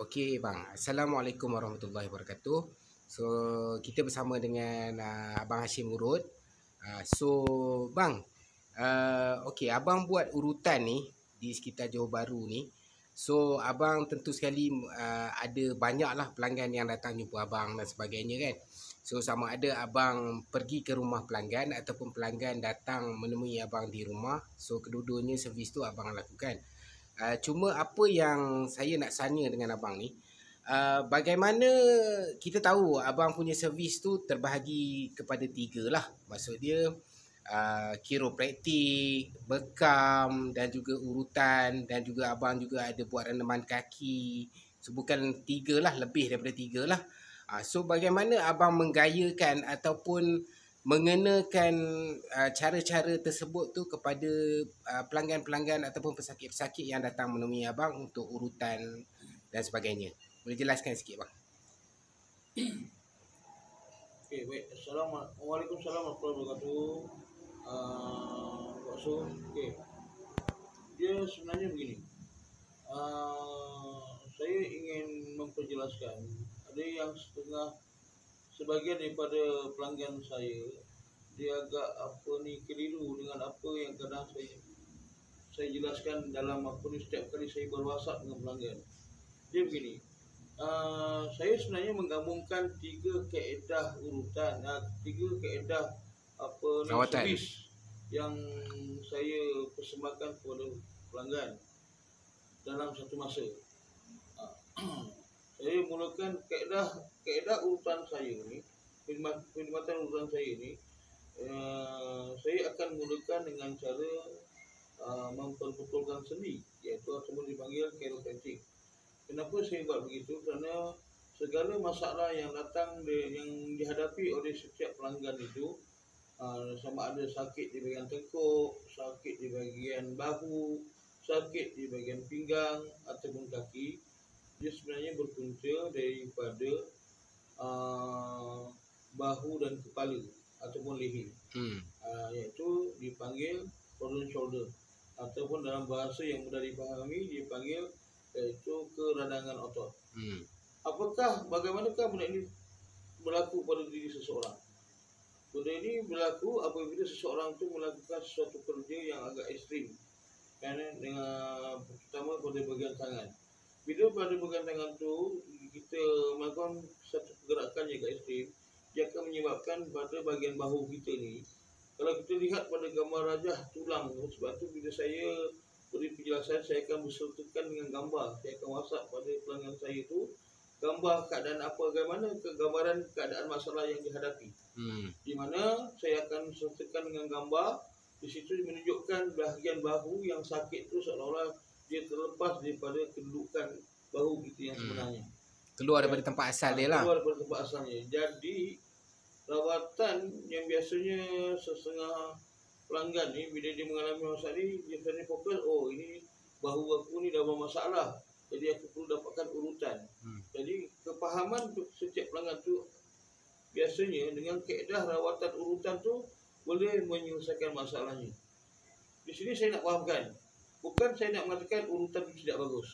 Okey bang, Assalamualaikum warahmatullahi wabarakatuh. So kita bersama dengan Abang Hashim Urut. Bang, okey abang buat urutan ni di sekitar Johor Bahru ni. So abang tentu sekali ada banyaklah pelanggan yang datang jumpa abang dan sebagainya kan. So sama ada abang pergi ke rumah pelanggan ataupun pelanggan datang menemui abang di rumah. So kedua-duanya servis tu abang lakukan. Cuma apa yang saya nak tanya dengan abang ni, bagaimana kita tahu abang punya servis tu terbahagi kepada tiga lah. Maksud dia kiropraktik, bekam dan juga urutan, dan juga abang juga ada buat reneman kaki. So bukan tiga lah, lebih daripada tiga lah. So bagaimana abang menggayakan ataupun mengenakan cara-cara tersebut tu kepada pelanggan-pelanggan ataupun pesakit-pesakit yang datang menemui abang untuk urutan dan sebagainya. Boleh jelaskan sikit bang? Okey, baik. Waalaikumsalam warahmatullahi wabarakatuh. Pak Su, okey. Dia sebenarnya begini. Saya ingin memperjelaskan. Ada yang sebagian daripada pelanggan saya, dia agak keliru dengan apa yang kadang saya jelaskan dalam setiap kali saya berwasap dengan pelanggan. Dia begini. Saya sebenarnya menggabungkan tiga kaedah urutan, tiga kaedah servis yang saya persembahkan kepada pelanggan dalam satu masa. Saya mulakan kaedah urutan saya ni, perkhidmatan urutan saya ni. Saya akan mulakan dengan cara memperbetulkan sendi, iaitu ataupun dipanggil chiropractic. Kenapa saya buat begitu? Kerana segala masalah yang yang dihadapi oleh setiap pelanggan itu, sama ada sakit di bahagian tengkuk, sakit di bahagian bahu, sakit di bahagian pinggang ataupun kaki, dia sebenarnya berpunca daripada bahu dan kepala ataupun leher. Iaitu dipanggil frozen shoulder, ataupun dalam bahasa yang mudah dipahami dipanggil iaitu keradangan otot. Bagaimanakah benda ini berlaku pada diri seseorang? Benda ini berlaku apabila seseorang itu melakukan sesuatu kerja yang agak ekstrim, dengan terutama pada bahagian tangan. Bila pada bahagian tangan tu kita melakukan satu pergerakan yang agak ekstrim, dia akan menyebabkan pada bahagian bahu kita ni, kalau kita lihat pada gambar rajah tulang, sebab tu bila saya beri penjelasan, saya akan bersertakan dengan gambar. Saya akan WhatsApp pada pelanggan saya tu gambar keadaan bagaimana gambaran keadaan masalah yang dihadapi. Di mana saya akan sertakan dengan gambar. Di situ menunjukkan bahagian bahu yang sakit tu seolah-olah dia terlepas daripada kedudukan bahu kita yang sebenarnya. Keluar daripada tempat asal dia lah. Keluar daripada tempat asalnya. Jadi rawatan yang biasanya setengah pelanggan ni, bila dia mengalami masalah ni, dia sebenarnya fokus, ini bahu aku ni dah bermasalah, jadi aku perlu dapatkan urutan. Jadi kepahaman setiap pelanggan tu biasanya dengan kaedah rawatan urutan tu boleh menyelesaikan masalahnya. Di sini saya nak fahamkan, bukan saya nak mengatakan urutan itu tidak bagus.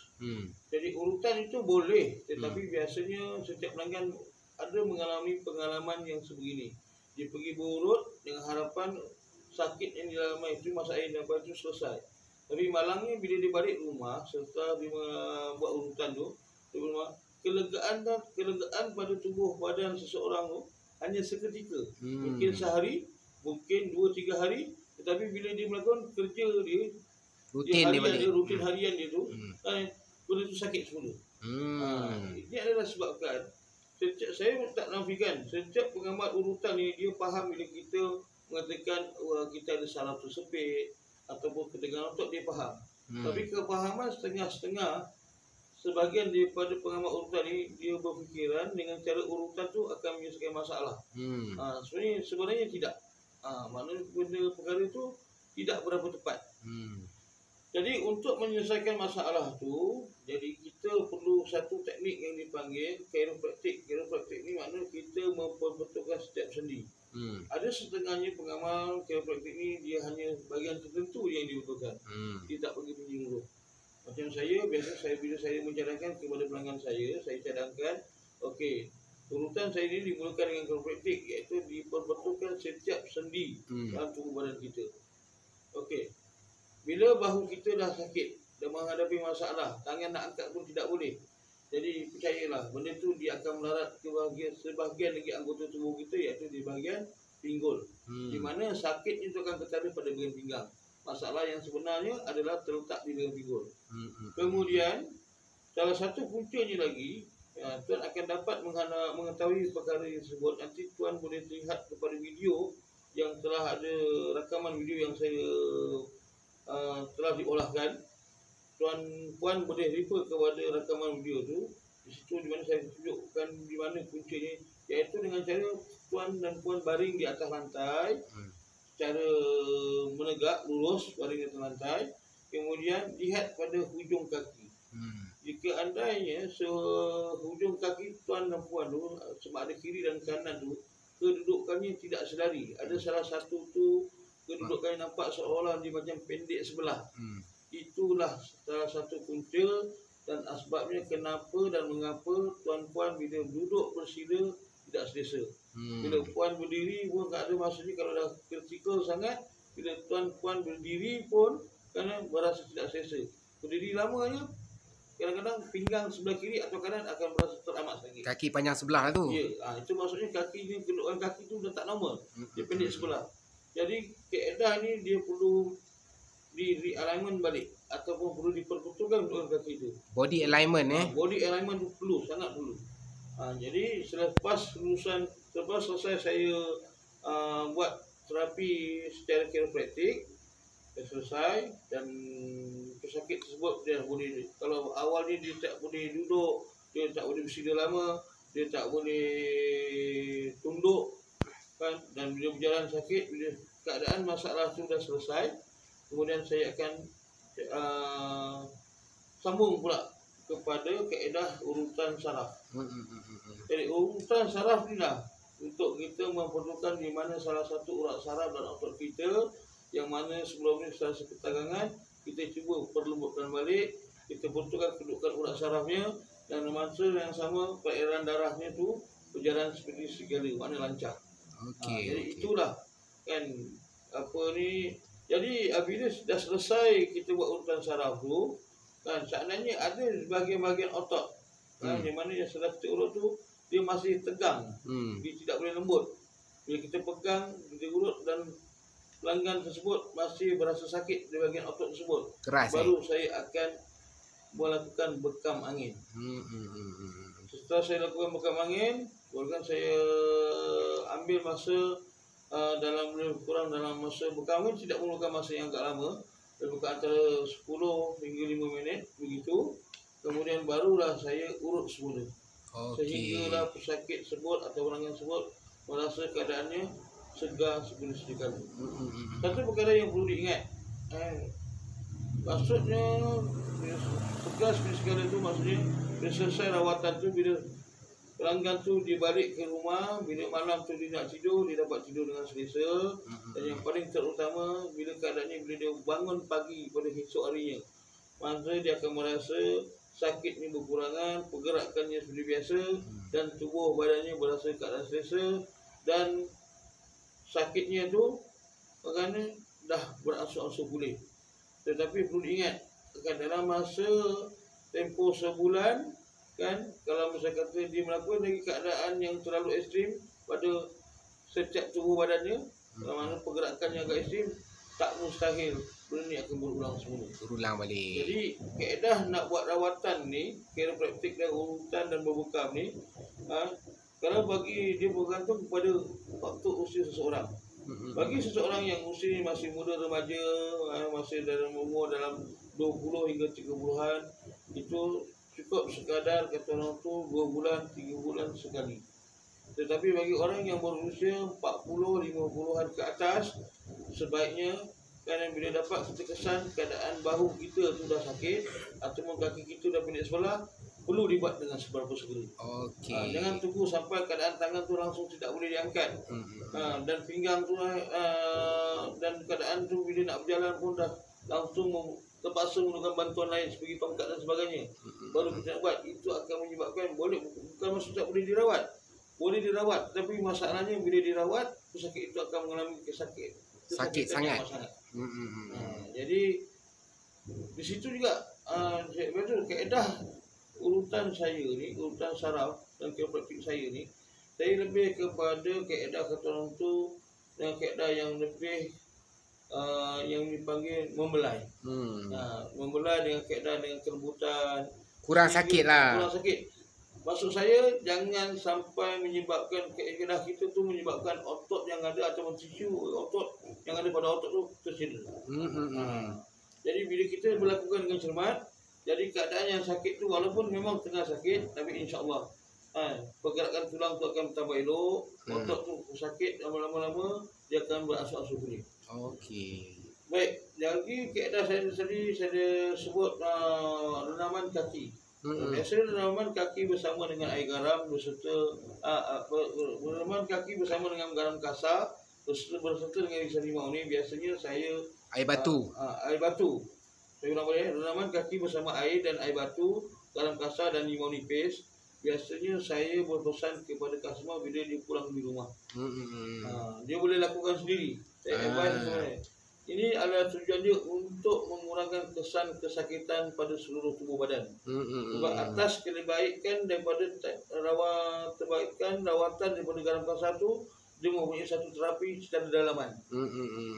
Jadi urutan itu boleh, tetapi biasanya setiap pelanggan ada mengalami pengalaman yang sebegini. Dia pergi berurut dengan harapan sakit yang dialami itu, masalah yang dapat itu selesai. Tapi malangnya bila dia balik rumah serta dia buat urutan tu, kelegaan pada tubuh badan seseorang tu hanya seketika. Mungkin sehari, mungkin 2-3 hari, tetapi bila dia melakukan kerja dia, rutin harian dia tu, benda tu sakit semula. Ini adalah sebabkan saya tak nafikan setiap pengamat urutan ni dia faham bila kita mengatakan kita ada saraf tersepit ataupun ketegangan otot, dia faham. Tapi kefahaman setengah-setengah, sebahagian daripada pengamat urutan ni dia berfikiran dengan cara urutan tu akan menyelesaikan masalah. Sebenarnya tidak. Maknanya benda perkara tu tidak berapa tepat. Jadi untuk menyelesaikan masalah tu, jadi kita perlu satu teknik yang dipanggil chiropractic. Chiropractic ni maknanya kita memperbetulkan setiap sendi. Ada setengahnya pengamal chiropractic ni dia hanya bahagian tertentu yang dibetulkan. Dia tak pergi menyeluruh. Macam saya, biasa bila saya mencadankan kepada pelanggan saya cadangkan, okey, urutan saya ini dimulakan dengan chiropraktik, iaitu diperbetulkan setiap sendi dalam tubuh badan kita. Okey, bila bahu kita dah sakit, dah menghadapi masalah, tangan nak angkat pun tidak boleh. Jadi percayalah, benda tu dia akan melarat ke sebahagian lagi anggota tubuh kita, iaitu di bahagian pinggul. Di mana sakitnya itu akan ketara pada bahagian pinggang. Masalah yang sebenarnya adalah terletak di bahagian pinggul. Kemudian salah satu puncanya lagi, tuan akan dapat mengetahui perkara tersebut. Nanti tuan boleh lihat kepada video yang telah ada rakaman video yang saya telah diolahkan. Tuan-puan boleh refer kepada rakaman video tu. Di situ di mana saya tunjukkan di mana puncanya, iaitu dengan cara tuan dan puan baring di atas lantai secara menegak, lurus, baring di atas lantai. Kemudian lihat pada hujung kaki. Jika andainya hujung kaki tuan dan puan tu, sama ada kiri dan kanan tu, kedudukannya tidak sedari. Ada salah satu tu kedudukannya nampak seolah dia macam pendek sebelah. Itulah salah satu punca dan asbabnya kenapa dan mengapa tuan-puan bila duduk bersila tidak selesa. Bila puan berdiri pun tak ada, maksudnya kalau dah kritikal sangat, bila tuan-puan berdiri pun kerana berasa tidak selesa. Berdiri lamanya, kadang-kadang pinggang sebelah kiri atau kanan akan berasa teramat sakit. Kaki panjang sebelah tu. Ya, itu maksudnya kaki ni, kedudukan kaki tu dah tak normal. Dia pendek sebelah. Jadi kaedah ni dia perlu di realignment balik ataupun perlu diperbetulkan untuk kaki itu. Body alignment Body alignment tu perlu, sangat perlu. Jadi selepas selesai saya buat terapi secara chiropraktik, dah selesai dan pesakit tersebut dia boleh, kalau awal ni dia tak boleh duduk, dia tak boleh bersila lama, dia tak boleh tunduk kan, dan bila berjalan sakit, bila keadaan masalah tu dah selesai, kemudian saya akan sambung pula kepada kaedah urutan saraf. Jadi urutan saraf ni lah untuk kita memperlukan di mana salah satu urat saraf dan otot kita yang mana sebelum ni secara seketegangan, kita cuba perlembutkan balik, kita betulkan kedudukan urat sarafnya, dan masa yang sama perairan darahnya tu berjalan seperti segala, makna lancar. Jadi itulah kan apa ni. Jadi bila dah selesai kita buat urutan saraf tu kan, seandainya ada bahagian-bahagian otot yang mana yang setelah kita urut tu dia masih tegang, dia tidak boleh lembut. Bila kita pegang, kita urut dan pelanggan tersebut masih berasa sakit di bahagian otot tersebut, keras, baru saya akan melakukan bekam angin. Setelah saya lakukan bekam angin, bahkan saya ambil masa dalam lebih kurang dalam masa bekam angin, tidak memerlukan masa yang agak lama, lebih kurang antara 10 hingga 5 minit begitu. Kemudian barulah saya urut semula. Sehinggalah pesakit tersebut atau pelanggan tersebut merasa keadaannya segar seperti sedia kala. Satu perkara yang perlu diingat, maksudnya segar seperti sedia kala itu maksudnya bila selesai rawatan tu, bila pelanggan tu dia balik ke rumah, bila malam tu dia nak tidur, dia dapat tidur dengan selesa. Dan yang paling terutama, bila keadaannya bila dia bangun pagi pada esok harinya, maka dia akan merasa sakitnya berkurangan, pergerakannya seperti biasa, dan tubuh badannya berasa keadaan selesa, dan sakitnya tu kerana dah beransur-ansur pulih. Tetapi perlu diingat, dalam masa tempoh sebulan kan, kalau misalnya kata dia melakukan lagi keadaan yang terlalu ekstrim pada setiap tubuh badannya, mana pergerakan yang agak ekstrim, tak mustahil benda ni akan berulang balik. Jadi kaedah nak buat rawatan ni, chiropraktik dan urutan dan berbekam ni, kalau bagi dia bergantung kepada faktor usia seseorang. Bagi seseorang yang usia masih muda remaja, masih dalam umur dalam 20 hingga 30-an, itu cukup sekadar kata orang tu 2 bulan, 3 bulan sekali. Tetapi bagi orang yang berusia 40, 50-an ke atas, sebaiknya kerana bila dapat kita kesan keadaan bahu kita tu dah sakit ataupun kaki kita dah pendek sebelah, perlu dibuat dengan seberapa segera. Jangan tunggu sampai keadaan tangan tu langsung tidak boleh diangkat, dan pinggang tu dan keadaan tu bila nak berjalan pun dah langsung terpaksa menggunakan bantuan lain seperti tongkat dan sebagainya, baru kita nak buat. Itu akan menyebabkan bukan maksud tak boleh dirawat. Boleh dirawat, tapi masalahnya bila dirawat, pesakit itu akan mengalami Sakit sangat. Jadi di situ juga betul kaedah urutan saya ni, urutan saraf dan kiropraktik saya ni, saya lebih kepada kaedah kata orang tu dan kaedah yang lebih yang dipanggil membelai. Membelai dengan kaedah dengan kelembutan. Kurang sakit lah. Kurang sakit. Maksud saya jangan sampai menyebabkan kaedah kita tu menyebabkan otot yang ada atau tisu otot yang ada pada otot tu tercedera. Jadi bila kita melakukan dengan cermat, jadi keadaan yang sakit tu walaupun memang tengah sakit, tapi insya-Allah pergerakan tulang tu akan tambah elok, otot tu sakit lama-lama dia akan berasuh-asuh pulih. Okey. Baik, lagi kaedah saya tadi saya sebut renaman kaki. Biasanya renaman kaki bersama dengan air garam beserta renaman kaki bersama dengan garam kasar berserta dengan irisan limau ni biasanya saya Air batu. Air batu. Saya ulang balik, renaman kaki bersama air dan air batu, garam kasar dan limau nipis. Biasanya saya berpesan kepada customer bila dia pulang di rumah. Dia boleh lakukan sendiri. Saya advise sebenarnya. Ini adalah tujuan dia untuk mengurangkan kesan kesakitan pada seluruh tubuh badan. Sebab atas kebaikan daripada rawatan daripada garam kasar tu, dia mempunyai satu terapi secara dalaman.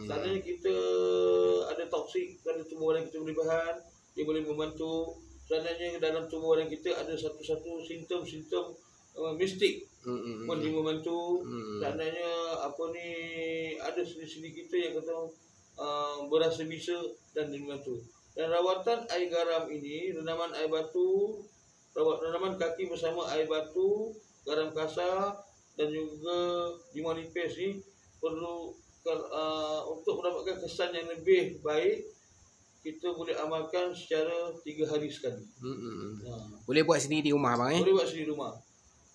Seandainya kita ada toksik pada tubuh badan kita berlebihan, dia boleh membantu. Seandainya dalam tubuh badan kita ada satu-satu simptom-simptom mistik pun dia membantu. Seandainya ada sendi-sendi kita yang kata berasa bisa dan dia membantu. Dan rawatan air garam ini, renaman air batu, renaman kaki bersama air batu, garam kasar dan juga limau nipis ni perlu untuk mendapatkan kesan yang lebih baik, kita boleh amalkan secara 3 hari sekali. Boleh buat sendiri di rumah bang Boleh buat sendiri di rumah.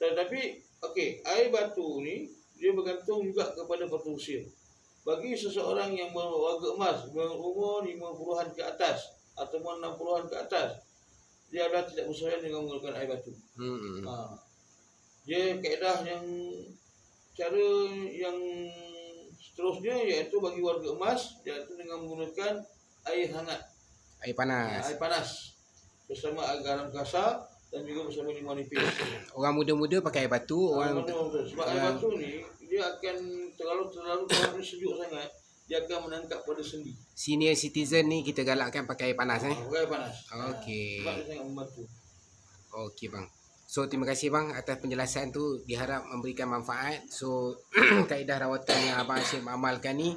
Tetapi okey, air batu ni dia bergantung juga kepada faktor usia. Bagi seseorang yang berwarga emas berumur 50-an ke atas ataupun 60-an ke atas, dia adalah tidak bersesuaian dengan menggunakan air batu. Dia kaedah yang cara yang seterusnya iaitu bagi warga emas iaitu dengan menggunakan air hangat, air panas. Air panas bersama garam kasar dan juga bersama limau nipis. Orang muda-muda pakai air batu, orang sebab air batu ni dia akan terlalu sejuk sangat, dia akan menangkap pada sendi. Senior citizen ni kita galakkan pakai air panas pakai air panas. Okey. Sebab dia sangat membantu. Okey bang. So terima kasih bang atas penjelasan tu, diharap memberikan manfaat. So kaedah rawatan yang Abang Hashim amalkan ni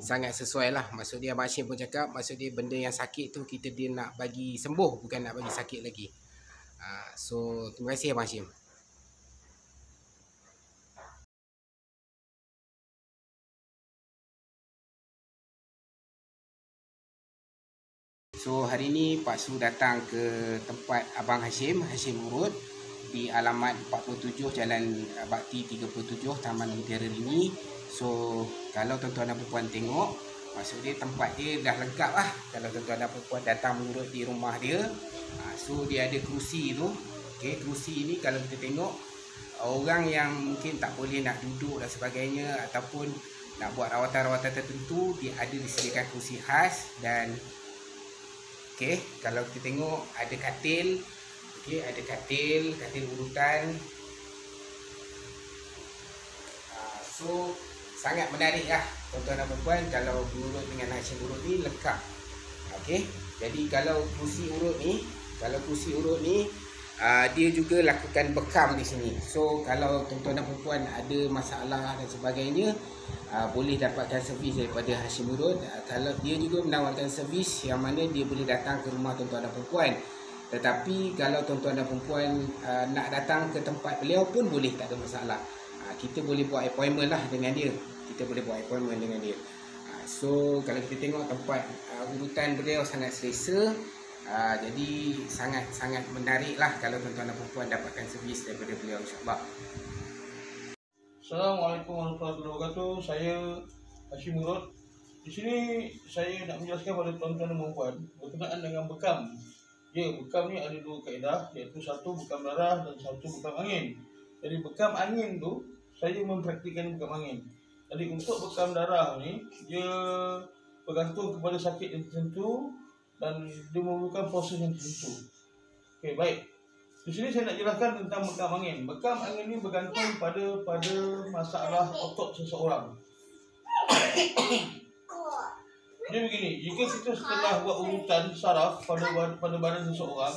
sangat sesuai lah. Maksud dia Abang Hashim pun cakap, maksud dia benda yang sakit tu dia nak bagi sembuh, bukan nak bagi sakit lagi. So terima kasih Abang Hashim. So hari ni Pak Su datang ke tempat Abang Hashim Urut di alamat 47 Jalan Bakti 37 Taman Mutiara Rini. So kalau tuan-tuan dan puan tengok, maksud dia tempat dia dah lengkap lah. Kalau tuan-tuan dan puan datang mengurut di rumah dia, so dia ada kerusi tu. Okay, kerusi ni kalau kita tengok, orang yang mungkin tak boleh nak duduk dan sebagainya ataupun nak buat rawatan-rawatan tertentu, dia ada disediakan kerusi khas. Dan okay, kalau kita tengok ada katil. Okay, ada katil urutan. So sangat menarik lah tuan-tuan dan puan kalau berurut dengan Hashim Urut ni lengkap. Okay, jadi kalau kursi urut ni dia juga lakukan bekam di sini. So kalau tuan-tuan dan puan ada masalah dan sebagainya, boleh dapatkan servis daripada Hashim Urut. Kalau dia juga menawarkan servis yang mana dia boleh datang ke rumah tuan-tuan dan puan. Tetapi kalau tuan-tuan dan puan nak datang ke tempat beliau pun boleh, tak ada masalah. Kita boleh buat appointment lah dengan dia. So kalau kita tengok tempat urutan beliau sangat selesa. Jadi sangat menarik lah kalau tuan-tuan dan puan dapatkan servis daripada beliau, insyaAllah. Assalamualaikum warahmatullahi wabarakatuh. Saya Hashim Urut. Di sini saya nak menjelaskan pada tuan-tuan dan puan berkenaan dengan bekam. Ya, bekam ni ada dua kaedah, iaitu satu bekam darah dan satu bekam angin. Jadi bekam angin tu saya mempraktikkan bekam angin. Jadi untuk bekam darah ni dia bergantung kepada sakit yang tertentu dan dia memerlukan proses yang tertentu. Okey, baik. Di sini saya nak jelaskan tentang bekam angin. Bekam angin ni bergantung pada masalah otot seseorang. Dia begini, jika kita setelah buat urutan saraf pada badan seseorang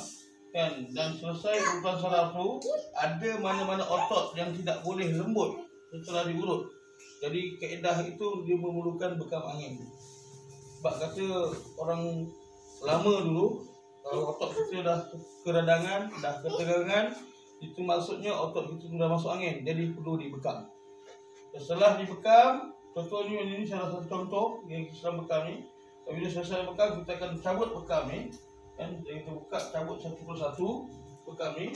kan, dan selesai urutan saraf tu, ada mana-mana otot yang tidak boleh lembut setelah diurut. Jadi kaedah itu dia memerlukan bekam angin. Sebab kata orang lama dulu, kalau otot kita dah keradangan, dah ketegangan, itu maksudnya otot kita sudah masuk angin, jadi perlu dibekam. Setelah dibekam, contohnya ini salah satu contoh yang kita bekam ni. Bila selesai bekam, kita akan cabut bekam ni kan, kita buka, cabut satu persatu bekam ni.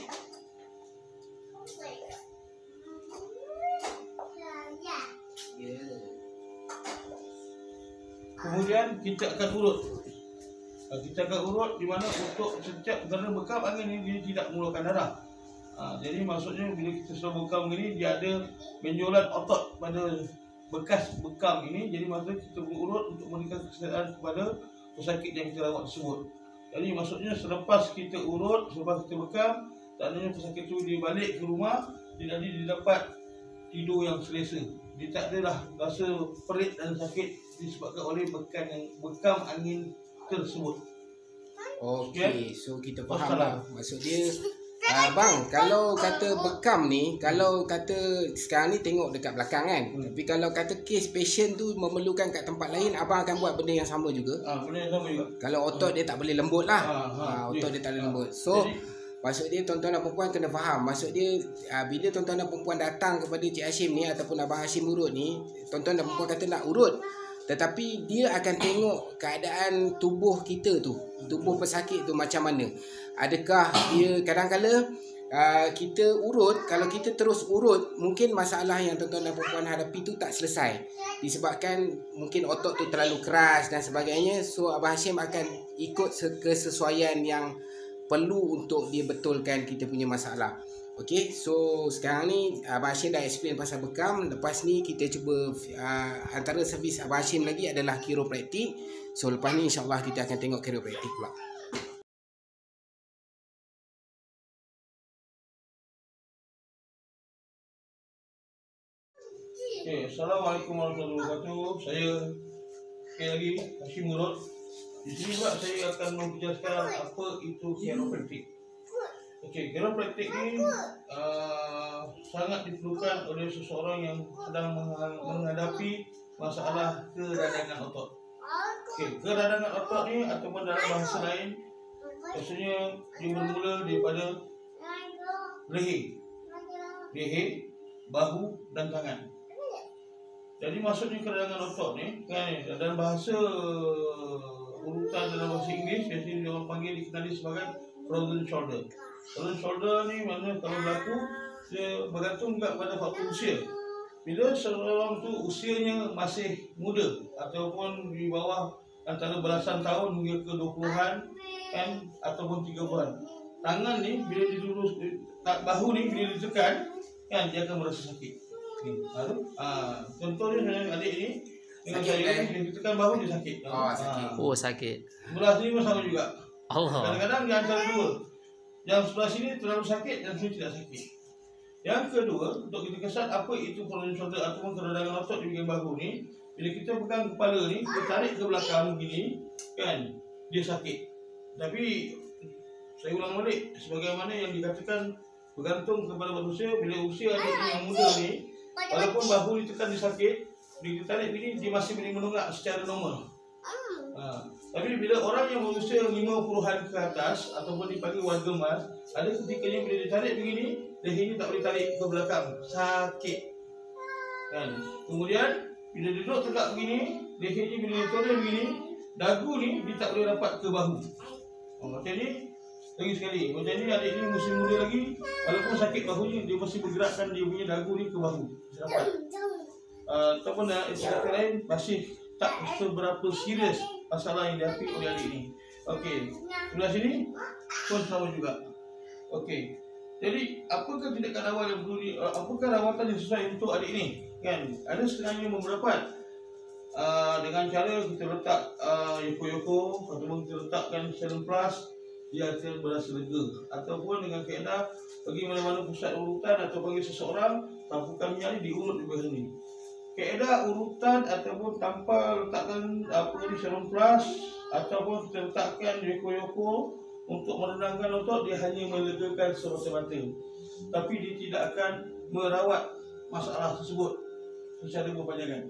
Kemudian kita akan urut. Kita akan urut di mana untuk setiap, kerana bekam angin ni dia tidak mengeluarkan darah. Jadi maksudnya bila kita sudah bekam ni, dia ada benjolan otot pada bekas bekam ini. Jadi maksudnya kita urut untuk memberikan kesihatan kepada pesakit yang kita rawat tersebut. Jadi maksudnya selepas kita urut, selepas kita bekam, tandanya pesakit itu dia balik ke rumah, dia dapat tidur yang selesa. Dia tak adalah rasa perit dan sakit disebabkan oleh bekam angin tersebut. Okey, so kita faham lah. Maksud dia bang, kalau kata bekam ni, kalau kata sekarang ni tengok dekat belakang kan, tapi kalau kata kes patient tu memerlukan kat tempat lain, abang akan buat benda yang sama juga. Benda yang sama juga. Kalau otot dia tak boleh lembut lah. Otot dia tak boleh lembut. So maksud dia tuan-tuan dan perempuan kena faham. Maksud dia bila tuan-tuan dan perempuan datang kepada Cik Hashim ni ataupun Abang Hashim urut ni, tuan-tuan dan perempuan kata nak urut, tetapi dia akan tengok keadaan tubuh kita tu, tubuh pesakit tu macam mana. Adakah dia kadang-kala kita urut, kalau kita terus urut, mungkin masalah yang tuan-tuan dan perempuan hadapi tu tak selesai. Disebabkan mungkin otot tu terlalu keras dan sebagainya. So Abang Hashim akan ikut kesesuaian yang perlu untuk dia betulkan kita punya masalah. Okey, so sekarang ni Abang Hashim dah explain pasal bekam. Lepas ni kita cuba antara servis Abang Hashim lagi adalah chiropraktik. So lepas ni insyaAllah kita akan tengok chiropraktik pula. Okay, Assalamualaikum warahmatullahi wabarakatuh. Saya sekali lagi Hashim Urut. Di sini pula saya akan menjelaskan apa itu chiropraktik. Okey, chiropraktik ni sangat diperlukan oleh seseorang yang sedang menghadapi masalah keradangan otot. Okey, keradangan otot ni ataupun dalam bahasa lain, maksudnya dia bermula daripada leher, bahu dan tangan. Jadi maksudnya keradangan otot ni kan, dalam bahasa urutan dalam bahasa Inggeris biasanya orang panggil, dikenali sebagai frozen shoulder. Frozen shoulder ni maknanya kalau berlaku, dia bergantung juga pada faktor usia. Bila seorang tu usianya masih muda ataupun di bawah antara belasan tahun hingga ke 20-an kan, ataupun 30-an, tangan ni bila dilurus, bahu ni bila ditekan kan, dia akan merasa sakit. Contohnya adik ni dengan saya ni, ditekan bahu dia sakit. Oh sakit. Sebelah sini pun sama juga. Allah. Kadang-kadang di antara dua, yang sebelah sini terlalu sakit dan sini tidak sakit. Yang kedua, untuk kita kesan apa itu frozen shoulder ataupun keradangan otot di bahagian bahu ni, bila kita pegang kepala ni, kita tarik ke belakang begini kan, dia sakit. Tapi saya ulang balik, sebagaimana yang dikatakan bergantung kepada manusia. Bila usia adik yang muda ni, walaupun bahu ditekan dia sakit, bila kita tarik begini, dia masih boleh menunggak secara normal. Tapi bila orang yang berusia 50-an ke atas ataupun dipanggil warga emas, ada ketikanya bila ditarik begini, lehernya tak boleh tarik ke belakang, sakit kan. Kemudian bila duduk tegak begini, lehernya bila ditoleh begini, dagu ni dia tak boleh rapat ke bahu. Macam ni lagi sekali, macam ni adik ni masih muda lagi, walaupun sakit bahunya, dia masih bergerakkan dia punya dagu ni ke bahu, rapat. Ataupun istilah lain, masih tak seberapa serius masalah yang dihadapi oleh adik ini. Okey, sebelah sini pun sama juga. Okey, jadi apakah tindakan awal yang perlu apakah rawatan yang sesuai untuk adik ini? Kan ada setengahnya memberapa dengan cara kita letak yoko-yoko ataupun kita letakkan serum plus, dia akan berasa lega. Ataupun dengan kaedah pergi mana-mana pusat urutan atau bagi seseorang tampukkan minyak ni diurut di bahagian ni. Kaedah urutan ataupun tanpa letakkan di serum plus ataupun kita letakkan yoko-yoko untuk menenangkan otot, dia hanya melegakan semata-mata, tapi dia tidak akan merawat masalah tersebut secara berpanjangan.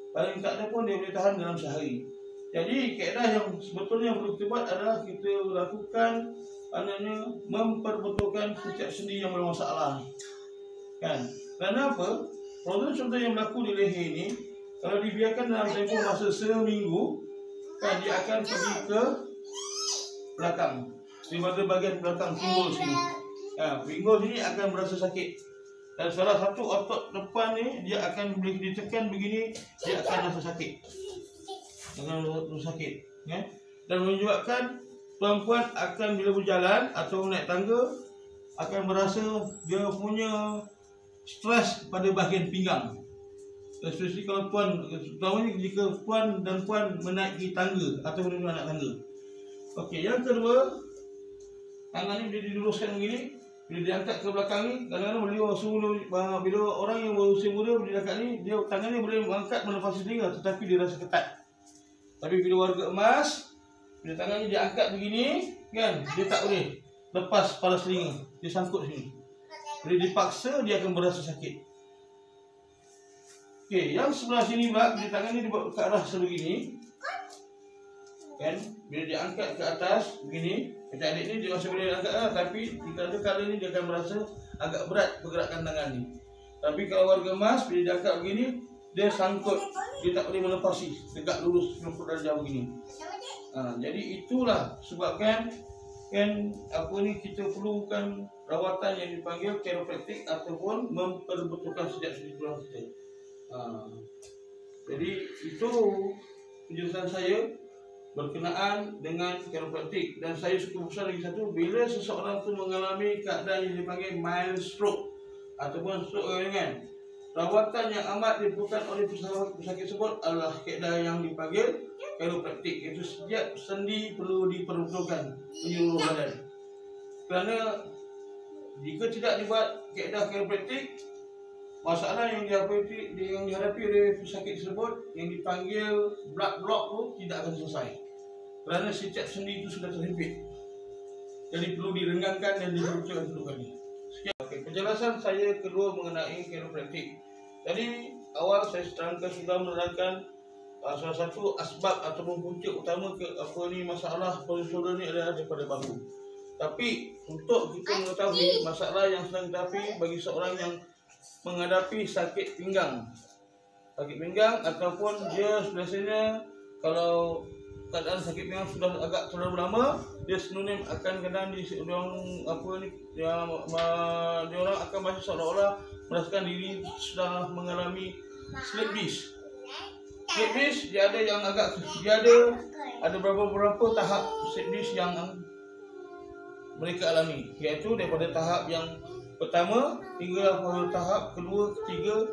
Paling tak ada pun dia boleh tahan dalam sehari. Jadi kaedah yang sebetulnya perlu kita buat adalah kita lakukan memperbetulkan setiap sendi yang bermasalah. Kan? Kerana apa? Problem contoh yang berlaku di leher ini, kalau dibiarkan dalam tempoh masa seminggu, kan dia akan pergi ke belakang. Daripada bahagian belakang pinggul sini. Pinggul sini akan berasa sakit. Dan salah satu otot depan ni dia akan boleh ditekan begini, dia akan rasa sakit. Dengan rasa sakit, ya. Dan menyebabkan perempuan akan bila berjalan atau naik tangga akan merasa dia punya stres pada bahagian pinggang. Especially kalau puan, terutamanya jika puan dan puan menaiki tangga atau menuju anak tangga. Okey, yang kedua, tangan ni bila diluruskan begini, bila diangkat ke belakang ni, kadang-kadang bila orang yang berusia muda bila diangkat ni, dia tangan ni boleh mengangkat melepasi telinga, tetapi dia rasa ketat. Tapi bila warga emas, bila tangan ni diangkat begini, kan, dia tak boleh lepas paras telinga, dia sangkut sini. Bila dipaksa, dia akan berasa sakit. Okey, yang sebelah sini pula, bila tangan ni dibuat ke arah sebegini, kan, bila diangkat ke atas begini, macam adik ni dia masih boleh angkat lah, tapi jika ada kala ni dia akan merasa agak berat pergerakan tangan ni. Tapi kalau warga emas bila diangkat begini, dia sangkut, dia tak boleh melepasi, tegak lurus 90 darjah begini. Jadi itulah sebabkan kan apa ni kita perlukan rawatan yang dipanggil chiropraktik ataupun memperbetulkan sejak sendi tulang kita. Jadi itu penjelasan saya berkenaan dengan chiropraktik. Dan saya suka besar lagi satu, bila seseorang tu mengalami keadaan yang dipanggil mild stroke ataupun stroke ringan, rawatan yang amat diperlukan oleh pesakit tersebut adalah kaedah yang dipanggil chiropraktik, iaitu setiap sendi perlu diperbetulkan menyeluruh badan. Kerana jika tidak dibuat kaedah chiropraktik, masalah yang dihadapi oleh pesakit tersebut yang dipanggil blood block tu tidak akan selesai. Kerana setiap sendi itu sudah terhimpit. Jadi perlu direnggangkan dan diperlukan kedudukannya. Sekian. Okay, penjelasan saya kedua mengenai chiropraktik. Jadi awal saya terangkan sudah menerangkan salah satu asbab ataupun punca utama masalah shoulder ni adalah daripada bahu. Tapi untuk kita mengetahui masalah yang sedang dihadapi bagi seorang yang menghadapi sakit pinggang ataupun dia biasanya kalau keadaan sakit pinggang sudah agak terlalu lama, dia sinonim akan kadang dia orang akan masih seolah-olah merasakan diri sudah mengalami slip disc. Slip disc dia ada beberapa tahap slip disc yang mereka alami, iaitu daripada tahap yang pertama hingga tahap kedua, ketiga,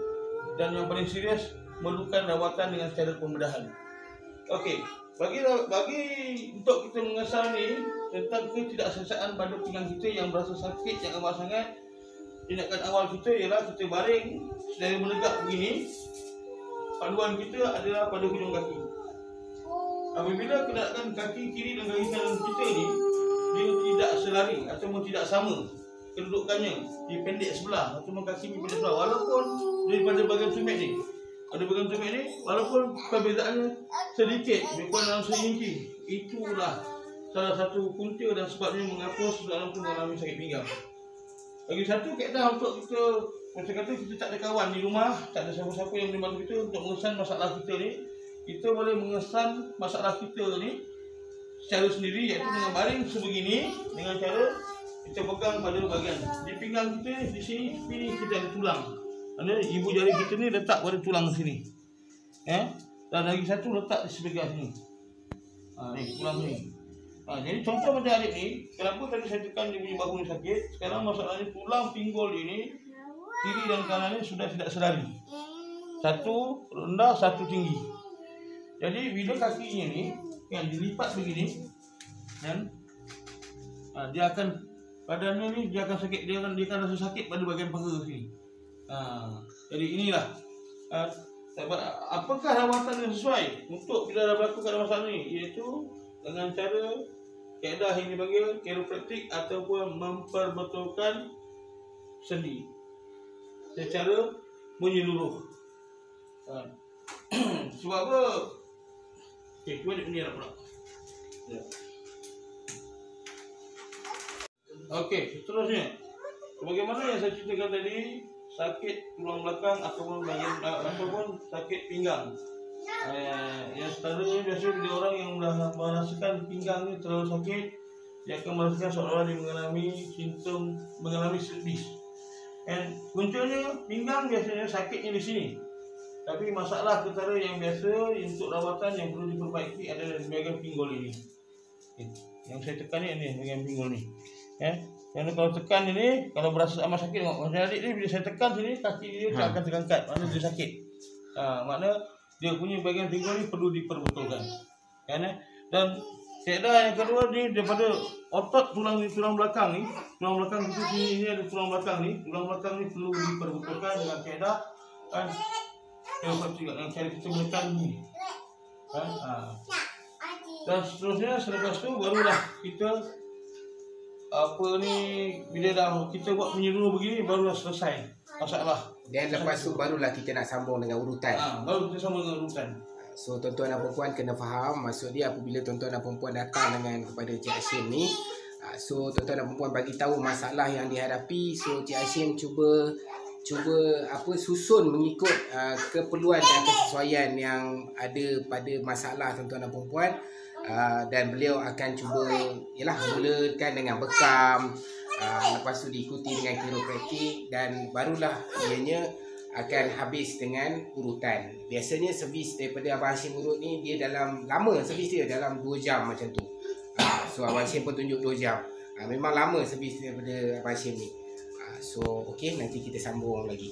dan yang paling serius memerlukan rawatan dengan cara pembedahan. Okey, bagi untuk kita mengesal ni tentang ketidakselesaan pada pinggang kita yang berasa sakit yang amat sangat, tindakan awal kita ialah kita baring sedari menegak begini. Panduan kita adalah pada hujung kaki. Apabila keadaan kaki kiri dan kaki kanan kita ni dia tidak selari ataupun tidak sama kedudukannya, dipendek sebelah ataupun kaki ni pendek sebelah, walaupun daripada bahagian tumit ni, ada bahagian tumit ni, walaupun perbezaannya sedikit, lebih kurang dalam seinci, itulah salah satu punca dan sebabnya mengapa seseorang tu mengalami sakit pinggang. Lagi satu kaedah untuk kita, macam kata kita tak ada kawan di rumah, tak ada siapa-siapa yang boleh bantu kita untuk mengesan masalah kita ni, kita boleh mengesan masalah kita ni secara sendiri, iaitu dengan baring sebegini, dengan cara kita pegang pada bahagian di pinggang kita di sini kita ada tulang. Ibu jari kita ni letak pada tulang sini. Dan lagi satu letak di sebelah sini. Ni tulang ni. Jadi contoh macam adik ni, kenapa tadi saya tekan dia punya bahu ni sakit? Sekarang masalahnya tulang pinggul ini kiri dan kanan ni sudah tidak sedari. Satu rendah, satu tinggi. Jadi bila kakinya ni kan dilipat begini dan dia akan badannya ni dia akan sakit, dia akan rasa sakit pada bahagian paha sini. Jadi inilah apakah rawatan yang sesuai untuk bila dah berlaku keadaan masalah ni, iaitu dengan cara kaedah yang dipanggil chiropraktik ataupun memperbetulkan sendi secara menyeluruh. Sebab apa? Okey, cuba ni nak pula. Ya. Okey, seterusnya. Sebagaimana yang saya ceritakan tadi, sakit tulang belakang ataupun sakit pinggang. Yang seterusnya biasanya bila orang yang dah merasakan pinggang ni terlalu sakit, dia akan merasakan seolah-olah dia mengalami simptom mengalami sedis. Dan punculnya pinggang biasanya sakitnya di sini. Tapi masalah ketara yang biasa untuk rawatan yang perlu diperbaiki adalah di bahagian pinggul ini. Yang saya tekan ni bahagian pinggul ni. Kerana kalau tekan ini, kalau berasa amat sakit, tengok macam adik ni bila saya tekan sini, kaki dia tak akan terangkat, maknanya dia sakit. Makna dia punya bahagian pinggul ni perlu diperbetulkan. Dan kaedah yang kedua ni daripada otot tulang belakang ni, tulang belakang kita sini ni ada tulang belakang ni perlu diperbetulkan dengan kaedah dengan cara kita menekan ni. Dan seterusnya selepas tu barulah kita bila dah kita buat menyeluruh begini barulah selesai masalah. Dan lepas tu barulah kita nak sambung dengan urutan. Baru kita sambung dengan urutan. So tuan-tuan dan puan kena faham, maksud dia apabila tuan-tuan dan puan datang dengan kepada Cik Hashim ni, so tuan-tuan dan puan bagi tahu masalah yang dihadapi, so Cik Hashim cuba susun mengikut keperluan dan kesesuaian yang ada pada masalah tuan-tuan dan puan, dan beliau akan cuba mulakan dengan bekam, lepas tu diikuti dengan chiropraktik, dan barulah ianya akan habis dengan urutan. Biasanya servis daripada Abang Hashim urut ni dia lama servis dia dalam 2 jam macam tu. So Abang Hashim pun tunjuk 2 jam. Memang lama servis daripada Abang Hashim ni. So okey, nanti kita sambung lagi.